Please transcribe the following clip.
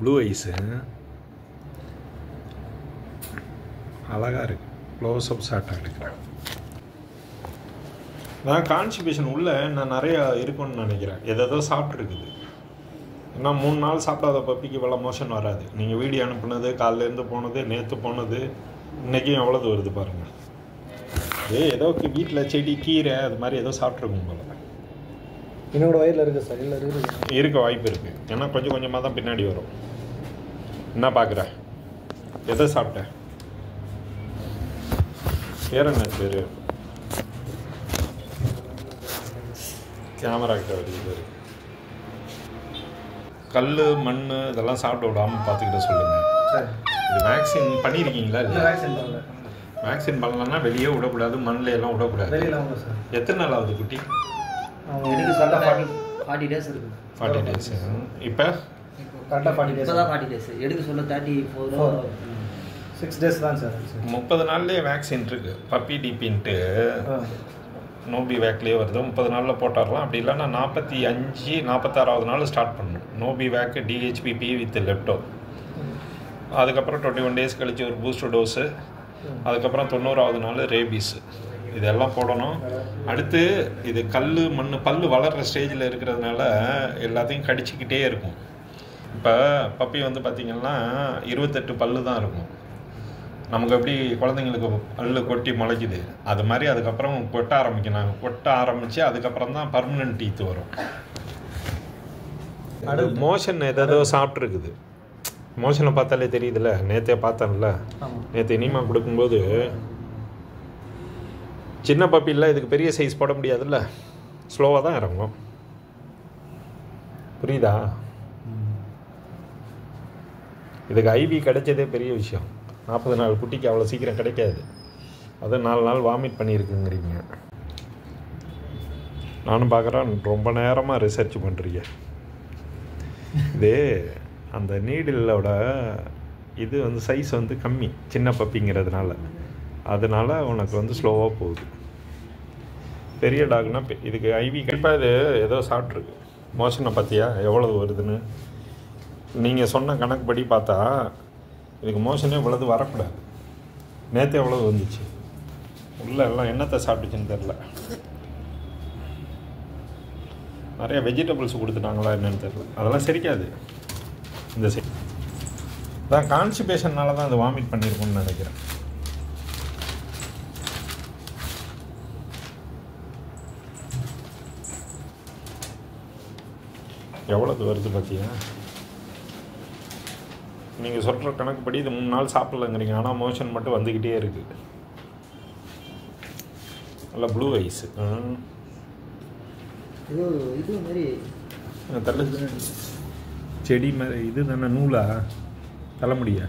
Blue ice அழகாக இருக்குது. Close up ஷாட்டாக எடுக்கிறேன். நான் கான்ஸ்டிபேஷன் உள்ள நான் நிறையா இருக்குன்னு நினைக்கிறேன். எதோ சாப்பிட்ருக்குது. ஏன்னா 3 நாள் சாப்பிடாத பப்பிக்கு இவ்வளோ மோஷன் வராது. நீங்கள் வீடியோ அனுப்புனது, காலையிலேருந்து போனது, நேற்று போனது, இன்றைக்கும் எவ்வளோது வருது பாருங்கள். ஏதோ வீட்டில் செடி கீரை அது மாதிரி ஏதோ சாப்பிட்ருக்கும் போல. என்னோட வயலில் இருக்குது சார். இல்லை இருக்க வாய்ப்பு இருக்குது. ஏன்னா கொஞ்சம் கொஞ்சமாக தான் பின்னாடி வரும். என்ன பார்க்குற? எதை சாப்பிட்டேன்? பேர் என்ன பேர்? கேமரா கிட்ட வருது பேர். கல் மண் இதெல்லாம் சாப்பிட விடாமல் பார்த்துக்கிட்ட சொல்லுங்கள். இது வேக்சின் பண்ணியிருக்கீங்களா? இல்லை வேக்சின் பண்ணலன்னா வெளியே விடக்கூடாது, மண்ணில் எல்லாம் விடக்கூடாது. எத்தனை நாள் ஆகுது குட்டி? 40 டேஸ் இருக்குது. 40 டேஸ். இப்போ கரெக்டாக 40 டேஸ். இப்போ தான் 40 டேஸ் எடுக்க சொல்ல 6 டேஸ் தான் சார். 30 நாள்லேயே வேக்சின் இருக்குது. பப்பி டிபின்ட்டு நோபி வேக்லேயே வருது. 30 நாளில் போட்டாரலாம். அப்படி இல்லைன்னா 45 46வது நாள் ஸ்டார்ட் பண்ணணும். நோபி வேக்கு டிஹெச்பிபி வித் லெப்டோ. அதுக்கப்புறம் 21 டேஸ் கழிச்சு ஒரு பூஸ்டர் டோஸு. அதுக்கப்புறம் 90வது நாள் ரேபீஸு. இதெல்லாம் போடணும். அடுத்து இது கல் மண் பல் வளர்கிற ஸ்டேஜில் இருக்கிறதுனால எல்லாத்தையும் கடிச்சிக்கிட்டே இருக்கும். இப்போ பப்பி வந்து பார்த்திங்கன்னா 28 பல்லு தான் இருக்கும். நமக்கு எப்படி குழந்தைங்களுக்கு பல்லு கொட்டி முளைக்குது அது மாதிரி அதுக்கப்புறம் கொட்ட ஆரம்பிக்கணும். கொட்ட ஆரம்பித்து அதுக்கப்புறம் தான் பர்மனன்ட் டீத்து வரும். அது மோஷன் ஏதோ சாப்பிட்ருக்குது. மோஷனை பார்த்தாலே தெரியுதுல்ல. நேற்றே பார்த்தேன்ல. நேற்று இனிமா கொடுக்கும்போது சின்ன பப்பி இல்லை, இதுக்கு பெரிய சைஸ் போட முடியாதுல்ல. ஸ்லோவாக தான் இறங்கும். புரியுதா? இதுக்கு ஐவி கிடைச்சதே பெரிய விஷயம். 40 நாள் குட்டிக்கு அவ்வளோ சீக்கிரம் கிடைக்காது. அது 4 நாள் வாமிட் பண்ணியிருக்குங்கிறீங்க. நானும் பார்க்குறேன். ரொம்ப நேரமாக ரிசர்ச் பண்ணுறீங்க. இது அந்த நீடிலோட இது வந்து சைஸ் வந்து கம்மி சின்ன பப்பிங்கிறதுனால. அதனால உனக்கு வந்து ஸ்லோவாக போகுது. பெரிய டாக்னா இதுக்கு ஐவி கண்டிப்பாக இது ஏதோ சாப்பிட்ருக்கு. மோஷனை பார்த்தியா எவ்வளவு வருதுன்னு? நீங்கள் சொன்ன கணக்குப்படி பார்த்தா இதுக்கு மோஷனே இவ்வளவு வரக்கூடாது. நேற்று எவ்வளவு வந்துச்சு? உள்ள எல்லாம் என்னத்தை சாப்பிட்டுச்சுன்னு தெரில. நிறைய வெஜிடபிள்ஸ் கொடுத்துட்டாங்களா என்னன்னு தெரில. அதெல்லாம் சரிக்காது. இந்த சைடு தான் கான்ஸ்டிபேஷன்னால தான் அது வாமிட் பண்ணியிருக்கும்னு நினைக்கிறேன். எவ்வளவு வருது பார்த்தியா? நீங்கள் சொல்கிற கணக்குப்படி இது 3 நாள் சாப்பிட்லங்கிறீங்க. ஆனால் மோஷன் மட்டும் வந்துக்கிட்டே இருக்குது. நல்லா ப்ளூ ஐஸு. இது மாதிரி தலை செடி மாதிரி இது தானே நூலா தலைமுடியா?